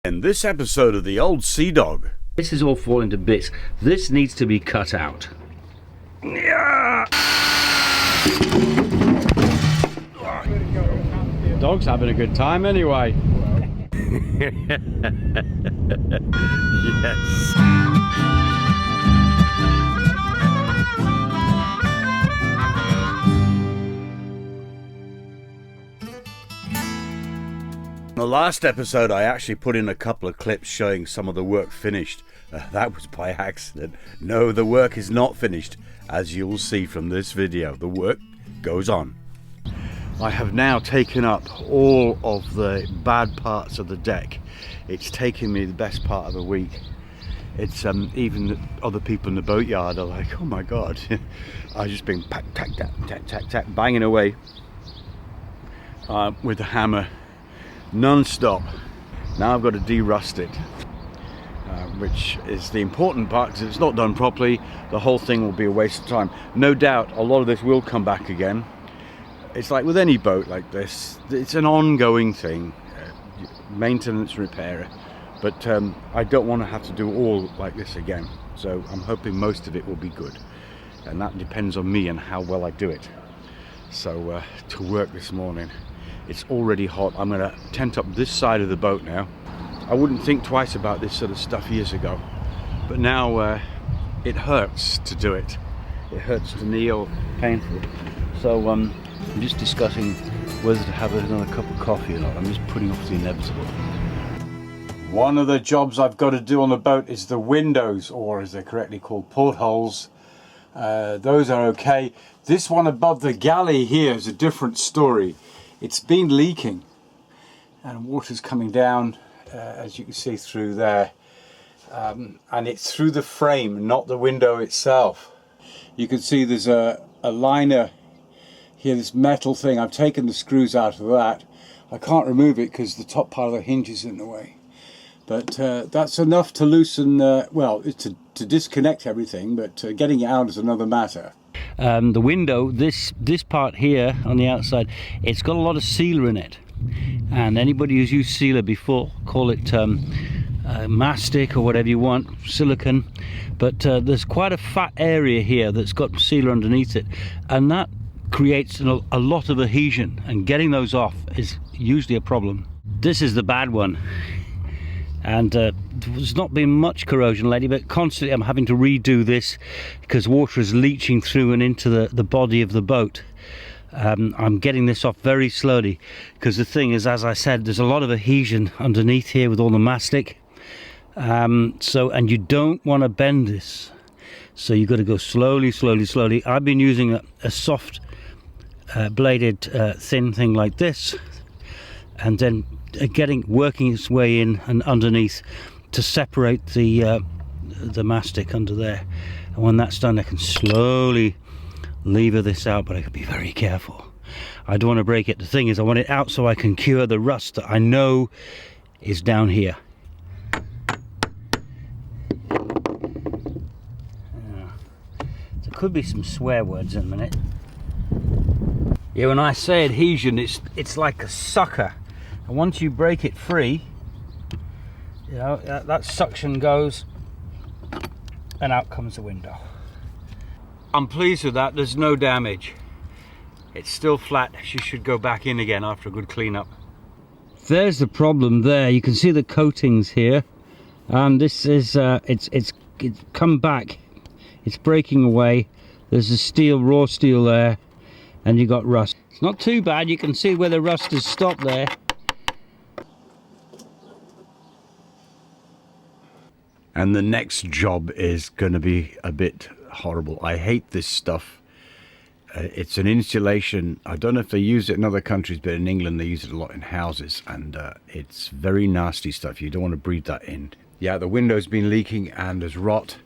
In this episode of the Old Seadog. This is all falling to bits. This needs to be cut out. Dog's having a good time anyway. Yes. In the last episode I actually put in a couple of clips showing some of the work finished. That was by accident. No, the work is not finished. As you'll see from this video, the work goes on. I have now taken up all of the bad parts of the deck. It's taken me the best part of a week. It's even other people in the boatyard are like, oh my god. I've just been tack, tack, tack, tack, tack, tack, banging away with the hammer non-stop. Now I've got to de-rust it, which is the important part, because if it's not done properly, the whole thing will be a waste of time. No doubt a lot of this will come back again. It's like with any boat like this, it's an ongoing thing, maintenance, repair, but I don't want to have to do all like this again, so I'm hoping most of it will be good, and that depends on me and how well I do it. So to work this morning, it's already hot. I'm going to tent up this side of the boat now. I wouldn't think twice about this sort of stuff years ago, but now it hurts to do it. It hurts to kneel, painful. So I'm just discussing whether to have another cup of coffee or not. I'm just putting off the inevitable. One of the jobs I've got to do on the boat is the windows, or as they're correctly called, portholes. Those are okay. This one above the galley here is a different story. It's been leaking and water's coming down, as you can see through there, and it's through the frame, not the window itself. You can see there's a liner here, this metal thing. I've taken the screws out of that. I can't remove it because the top part of the hinge is in the way, but that's enough to loosen, well, it's to disconnect everything, but getting it out is another matter. The window, this part here on the outside, it's got a lot of sealer in it, and anybody who's used sealer before, call it mastic or whatever you want, silicone, but there's quite a fat area here that's got sealer underneath it, and that creates a lot of adhesion, and getting those off is usually a problem. This is the bad one, and there's not been much corrosion lately, but constantly I'm having to redo this because water is leaching through and into the body of the boat. I'm getting this off very slowly because the thing is, as I said, there's a lot of adhesion underneath here with all the mastic, and you don't want to bend this, so you've got to go slowly, slowly, slowly. I've been using a soft bladed thin thing like this, and then working its way in and underneath to separate the mastic under there, and when that's done I can slowly lever this out, but I can be very careful. I don't want to break it. The thing is, I want it out so I can cure the rust that I know is down here. There could be some swear words in a minute. Yeah, when I say adhesion, it's like a sucker. And once you break it free, you know, that suction goes and out comes the window. I'm pleased with that. There's no damage. It's still flat. She should go back in again after a good cleanup. There's the problem there. You can see the coatings here, and this is it's come back. It's breaking away. There's a steel, raw steel there, and you got rust. It's not too bad. You can see where the rust has stopped there. And the next job is going to be a bit horrible. I hate this stuff. It's an insulation. I don't know if they use it in other countries, but in England they use it a lot in houses, and it's very nasty stuff. You don't want to breathe that in. Yeah, the window's been leaking and there's rot.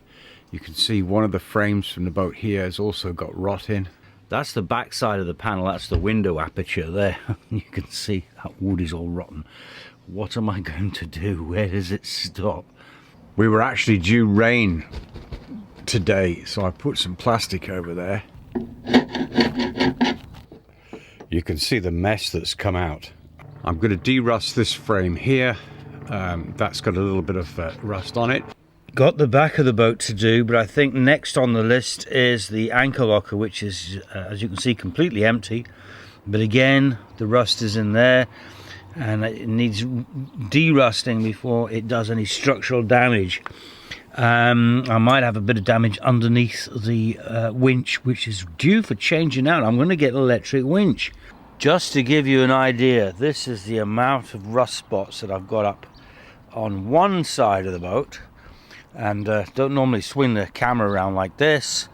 You can see one of the frames from the boat here has also got rot in. That's the back side of the panel. That's the window aperture there. You can see that wood is all rotten. What am I going to do? Where does it stop? We were actually due rain today, so I put some plastic over there. You can see the mess that's come out. I'm going to de-rust this frame here. That's got a little bit of rust on it. Got the back of the boat to do, but I think next on the list is the anchor locker, which is, as you can see, completely empty. But again, the rust is in there, and it needs de-rusting before it does any structural damage. I might have a bit of damage underneath the winch, which is due for changing out. I'm going to get an electric winch. Just to give you an idea, this is the amount of rust spots that I've got up on one side of the boat. And don't normally swing the camera around like this.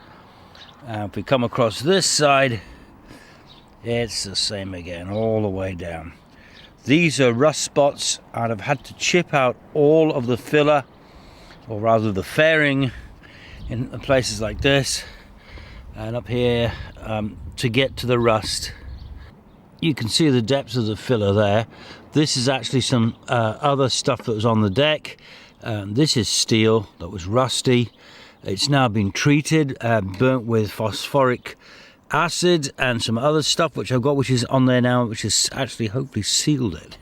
If we come across this side, it's the same again, all the way down. These are rust spots, and I've had to chip out all of the filler, or rather the fairing, in places like this and up here, to get to the rust. You can see the depths of the filler there. This is actually some other stuff that was on the deck. This is steel that was rusty. It's now been treated, burnt with phosphoric acid and some other stuff which I've got, which is on there now, which has actually hopefully sealed it.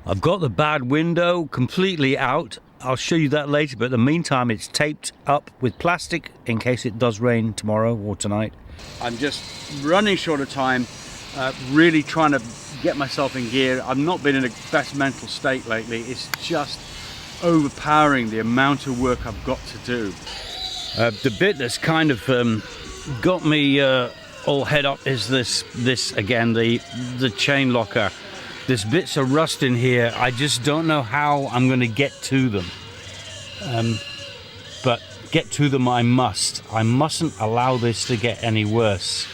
I've got the bad window completely out. I'll show you that later, but in the meantime it's taped up with plastic in case it does rain tomorrow or tonight. I'm just running short of time, really trying to get myself in gear. I've not been in a best mental state lately. It's just overpowering the amount of work I've got to do. The bit that's kind of got me all head up is this again, the chain locker. There's bits of rust in here. I just don't know how I'm going to get to them, but get to them I must. I mustn't allow this to get any worse.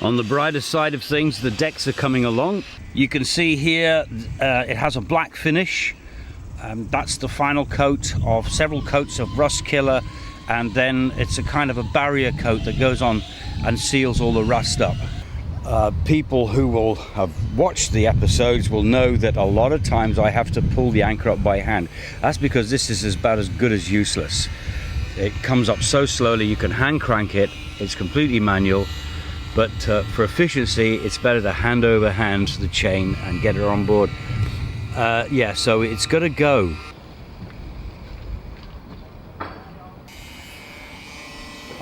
On the brighter side of things, the decks are coming along. You can see here it has a black finish. That's the final coat of several coats of rust killer, and then it's a kind of a barrier coat that goes on and seals all the rust up. People who will have watched the episodes will know that a lot of times I have to pull the anchor up by hand. That's because this is about as good as useless. It comes up so slowly, you can hand crank it. It's completely manual, but for efficiency it's better to hand over hand the chain and get it on board. Yeah, so it's got to go.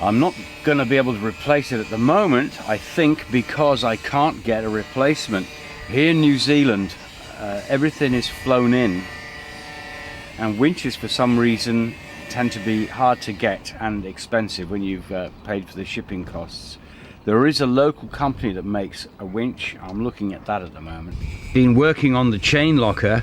I'm not going to be able to replace it at the moment, I think, because I can't get a replacement. Here in New Zealand, everything is flown in, and winches for some reason tend to be hard to get and expensive when you've paid for the shipping costs. There is a local company that makes a winch. I'm looking at that at the moment. Been working on the chain locker,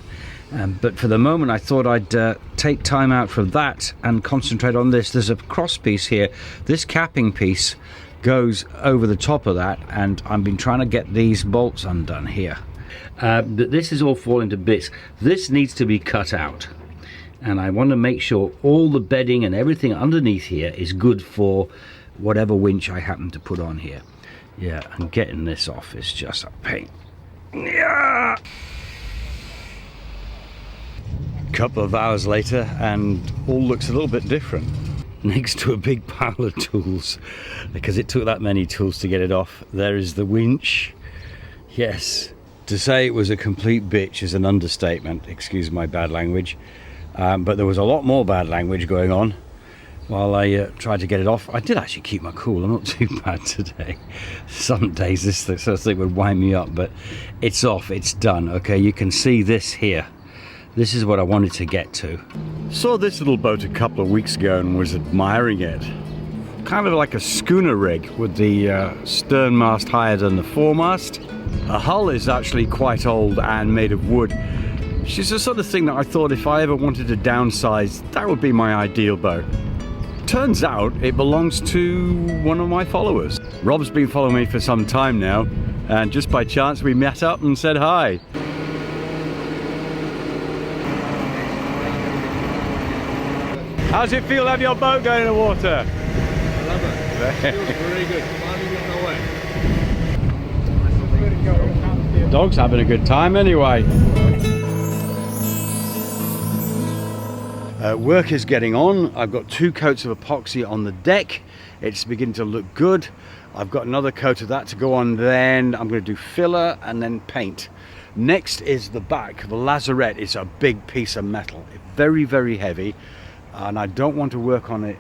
but for the moment I thought I'd take time out from that and concentrate on this. There's a cross piece here. This capping piece goes over the top of that, and I've been trying to get these bolts undone here. This is all falling to bits. This needs to be cut out, and I want to make sure all the bedding and everything underneath here is good for whatever winch I happen to put on here. Yeah, and getting this off is just a pain. Yeah. Couple of hours later, and all looks a little bit different. Next to a big pile of tools, because it took that many tools to get it off, there is the winch. Yes, to say it was a complete bitch is an understatement, excuse my bad language, but there was a lot more bad language going on while I tried to get it off. I did actually keep my cool. I'm not too bad today. Some days this sort of thing would wind me up, but it's off, it's done. Okay, you can see this here. This is what I wanted to get to. Saw this little boat a couple of weeks ago and was admiring it. Kind of like a schooner rig with the stern mast higher than the foremast. The hull is actually quite old and made of wood. She's the sort of thing that I thought if I ever wanted to downsize, that would be my ideal boat. Turns out it belongs to one of my followers. Rob's been following me for some time now, and just by chance we met up and said hi. How's it feel to have your boat going in the water? I love it. It feels very good. Finally on the way. Dog's having a good time anyway. Work is getting on. I've got 2 coats of epoxy on the deck. It's beginning to look good. I've got another coat of that to go on, then I'm going to do filler and then paint. Next is the back. The lazarette is a big piece of metal, very, very heavy, and I don't want to work on it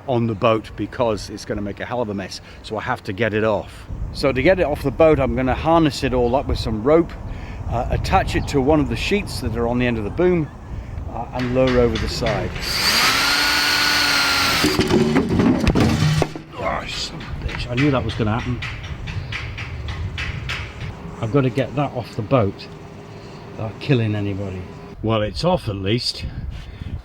on the boat because it's going to make a hell of a mess, so I have to get it off. So to get it off the boat, I'm going to harness it all up with some rope, attach it to one of the sheets that are on the end of the boom, and lower over the side. Oh, son of a bitch. I knew that was going to happen. I've got to get that off the boat without killing anybody. Well, it's off at least.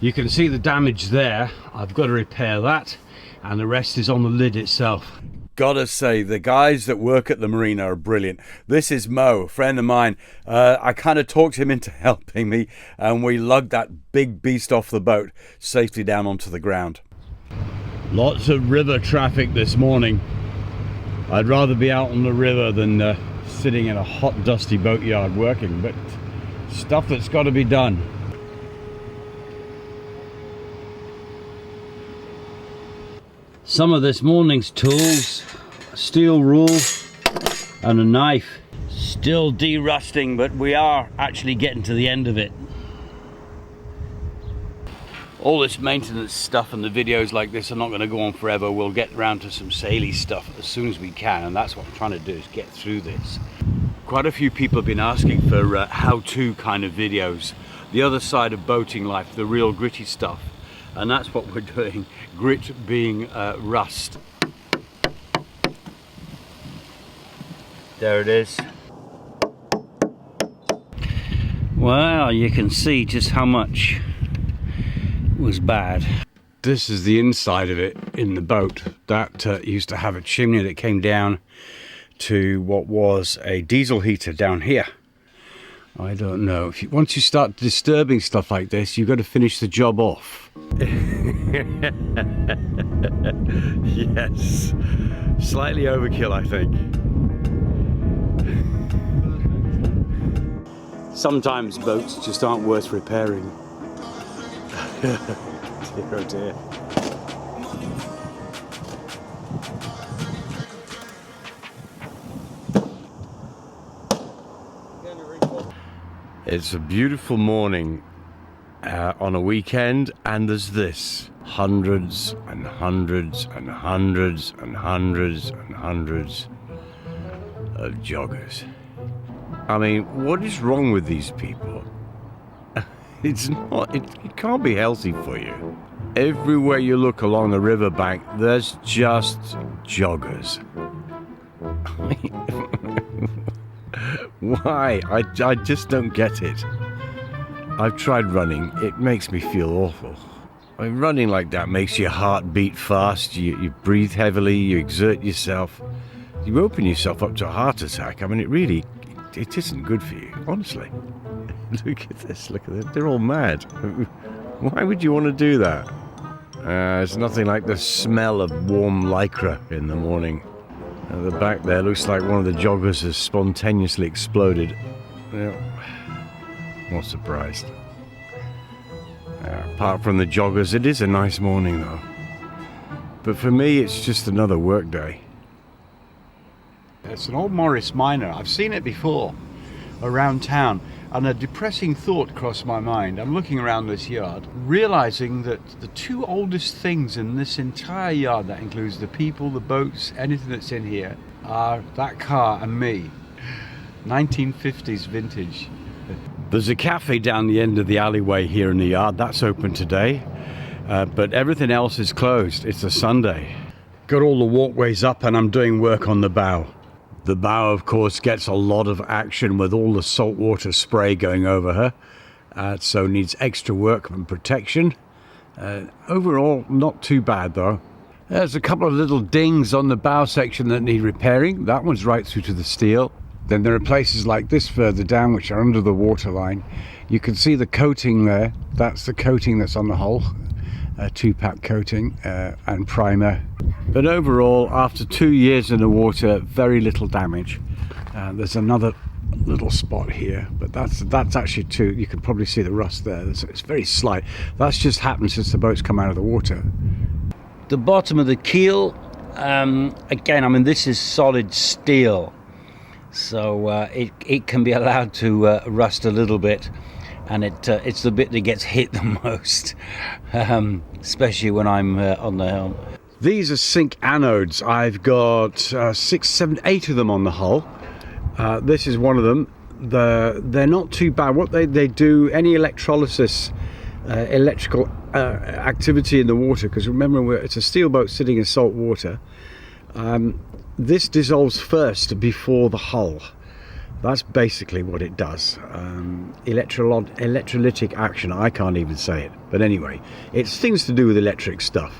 You can see the damage there. I've got to repair that, and the rest is on the lid itself. Gotta say, the guys that work at the marina are brilliant. This is Mo, a friend of mine. I kind of talked him into helping me, and we lugged that big beast off the boat safely down onto the ground. Lots of river traffic this morning. I'd rather be out on the river than sitting in a hot, dusty boatyard working, but stuff that's got to be done. Some of this morning's tools, a steel rule and a knife. Still de-rusting, but we are actually getting to the end of it. All this maintenance stuff and the videos like this are not going to go on forever. We'll get around to some saily stuff as soon as we can, and that's what I'm trying to do, is get through this. Quite a few people have been asking for how-to kind of videos, the other side of boating life, the real gritty stuff. And that's what we're doing, grit being rust. There it is. Well, you can see just how much was bad. This is the inside of it in the boat. That used to have a chimney that came down to what was a diesel heater down here. I don't know. Once you start disturbing stuff like this, you've got to finish the job off. Yes. Slightly overkill, I think. Sometimes boats just aren't worth repairing. Dear oh dear. It's a beautiful morning on a weekend, and there's this. Hundreds and hundreds and hundreds and hundreds and hundreds of joggers. I mean, what is wrong with these people? It's not, it can't be healthy for you. Everywhere you look along the riverbank, there's just joggers. Why? I just don't get it. I've tried running. It makes me feel awful. I mean, running like that makes your heart beat fast, you breathe heavily, you exert yourself. You open yourself up to a heart attack. I mean, it isn't good for you, honestly. Look at this, look at them. They're all mad. Why would you want to do that? It's nothing like the smell of warm lycra in the morning. At the back there looks like one of the joggers has spontaneously exploded. Well, not surprised. Apart from the joggers, it is a nice morning though. But for me, it's just another work day. It's an old Morris Minor. I've seen it before around town, and a depressing thought crossed my mind. I'm looking around this yard, realizing that the two oldest things in this entire yard, that includes the people, the boats, anything that's in here, are that car and me. 1950s vintage. There's a cafe down the end of the alleyway here in the yard. That's open today, but everything else is closed. It's a Sunday. Got all the walkways up, and I'm doing work on the bow. The bow, of course, gets a lot of action with all the saltwater spray going over her, so needs extra work and protection. Overall, not too bad though. There's a couple of little dings on the bow section that need repairing. That one's right through to the steel. Then there are places like this further down which are under the waterline. You can see the coating there. That's the coating that's on the hull. A 2-pack coating and primer. But overall, after 2 years in the water, very little damage. There's another little spot here, but that's actually too. You can probably see the rust there. It's very slight. That's just happened since the boat's come out of the water. The bottom of the keel, again, I mean, this is solid steel. so it can be allowed to rust a little bit, and it's the bit that gets hit the most, especially when I'm on the helm. These are sink anodes. I've got 6, 7, 8 of them on the hull. This is one of them. They're not too bad. What they do, any electrolysis, electrical activity in the water, because remember it's a steel boat sitting in salt water, this dissolves first before the hull. That's basically what it does. Electrolytic action, I can't even say it, but anyway, it's things to do with electric stuff.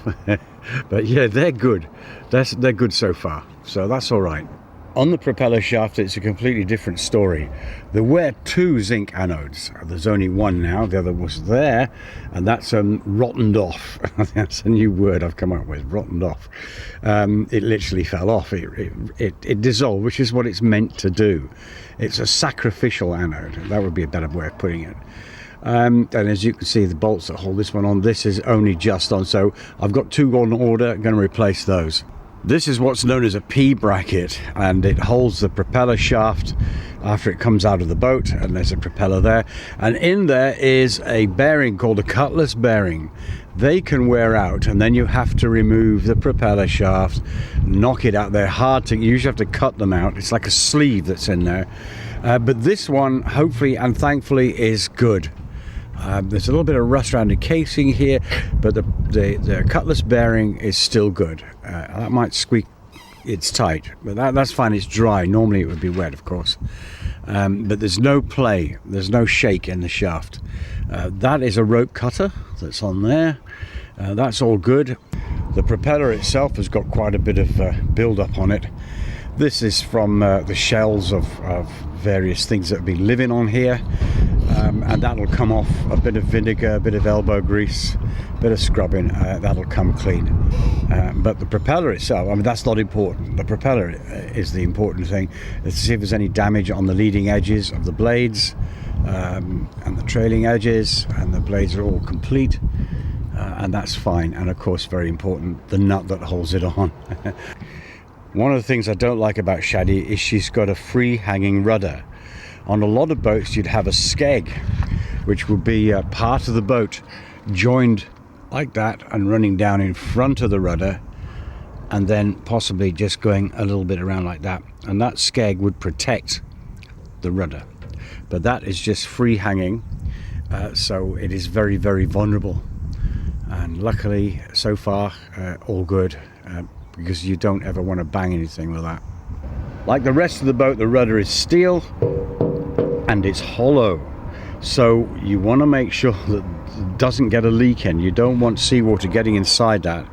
But yeah, they're good. They're good so far, so that's all right. On the propeller shaft, it's a completely different story. There were 2 zinc anodes. There's only one now. The other was there, and that's rottened off. That's a new word I've come up with, rottened off. It literally fell off. It dissolved, which is what it's meant to do. It's a sacrificial anode. That would be a better way of putting it. And as you can see, the bolts that hold this one on, this is only just on. So I've got 2 on order. I'm going to replace those. This is what's known as a P bracket, and it holds the propeller shaft after it comes out of the boat, and there's a propeller there, and in there is a bearing called a cutlass bearing. They can wear out, and then you have to remove the propeller shaft, knock it out. They're hard to, you usually have to cut them out. It's like a sleeve that's in there, but this one hopefully and thankfully is good. There's a little bit of rust around the casing here, but the cutlass bearing is still good. That might squeak, it's tight, but that's fine, it's dry. Normally it would be wet, of course. But there's no play, there's no shake in the shaft. That is a rope cutter that's on there. That's all good. The propeller itself has got quite a bit of build-up on it. This is from the shells of various things that have been living on here. And that'll come off. A bit of vinegar, a bit of elbow grease, a bit of scrubbing, that'll come clean. But the propeller itself, I mean, that's not important. The propeller is the important thing. Let's see if there's any damage on the leading edges of the blades and the trailing edges, and the blades are all complete, and that's fine. And of course, very important, the nut that holds it on. One of the things I don't like about Shaddy is she's got a free hanging rudder. On a lot of boats you'd have a skeg, which would be part of the boat joined like that and running down in front of the rudder, and then possibly just going a little bit around like that, and that skeg would protect the rudder. But that is just free hanging, so it is very, very vulnerable, and luckily so far all good, because you don't ever want to bang anything with that. Like the rest of the boat, the rudder is steel and it's hollow, so you want to make sure that it doesn't get a leak in. You don't want seawater getting inside that,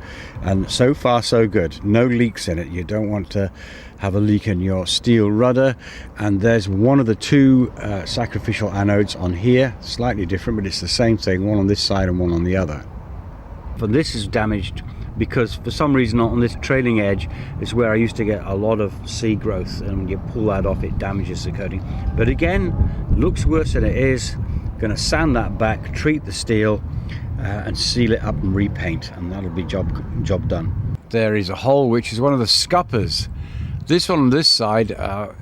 and so far so good, no leaks in it. You don't want to have a leak in your steel rudder. And there's one of the 2 sacrificial anodes on here, slightly different, but it's the same thing, one on this side and one on the other. But this is damaged because for some reason on this trailing edge is where I used to get a lot of sea growth, and when you pull that off it damages the coating. But again, looks worse than it is. Going to sand that back, treat the steel, and seal it up and repaint, and that'll be job done. There is a hole which is one of the scuppers. This one on this side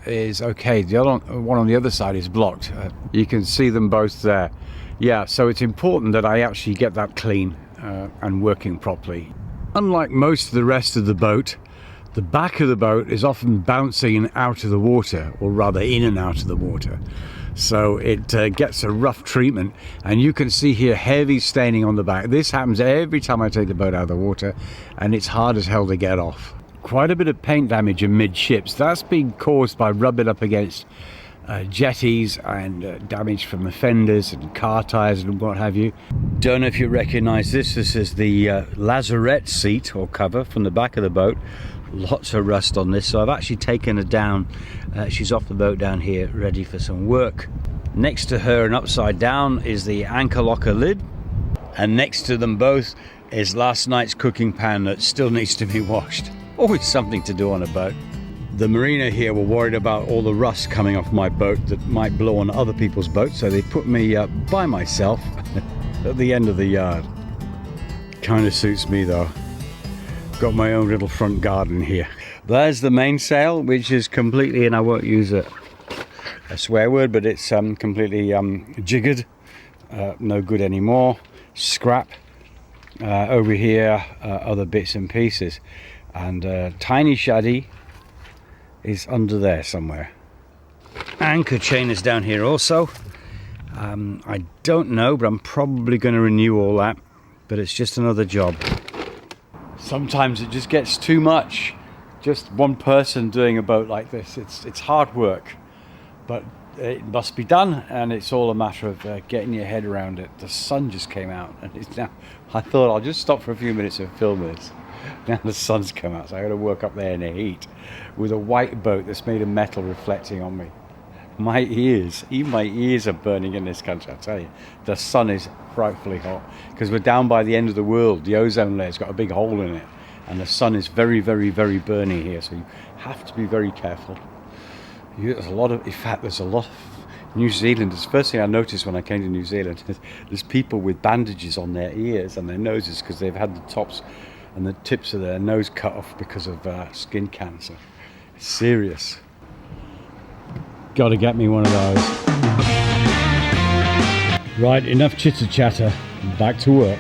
is okay, the other one on the other side is blocked. You can see them both there. Yeah, so it's important that I actually get that clean and working properly. Unlike most of the rest of the boat, the back of the boat is often bouncing out of the water, or rather in and out of the water. So it gets a rough treatment, and you can see here heavy staining on the back. This happens every time I take the boat out of the water, and it's hard as hell to get off. Quite a bit of paint damage amidships. That's been caused by rubbing up against jetties and damage from the fenders and car tires and what have you. Don't know if you recognize this. This is the lazarette seat or cover from the back of the boat. Lots of rust on this, so I've actually taken her down. She's off the boat down here, ready for some work. Next to her and upside down is the anchor locker lid, and next to them both is last night's cooking pan that still needs to be washed. Always something to do on a boat. The marina here were worried about all the rust coming off my boat that might blow on other people's boats, so they put me by myself at the end of the yard. Kind of suits me though. Got my own little front garden here. There's the mainsail, which is completely, and I won't use a swear word, but it's completely jiggered, no good anymore, scrap. Over here, other bits and pieces, and tiny shaddy is under there somewhere. Anchor chain is down here also. I don't know, but I'm probably going to renew all that, but it's just another job. Sometimes it just gets too much. Just one person doing a boat like this, it's hard work, but it must be done, and it's all a matter of getting your head around it. The sun just came out, and it's now, I thought I'll just stop for a few minutes and film this. Now the sun's come out, so I got to work up there in the heat with a white boat that's made of metal reflecting on me. My ears, even my ears are burning in this country, I tell you. The sun is frightfully hot, because we're down by the end of the world. The ozone layer's got a big hole in it, and the sun is very, very, very burny here, so you have to be very careful. There's a lot of, in fact, there's a lot of New Zealanders. First thing I noticed when I came to New Zealand is there's people with bandages on their ears and their noses because they've had the tops and the tips of their nose cut off because of skin cancer. It's serious. Gotta get me one of those. Right, enough chitter chatter. Back to work.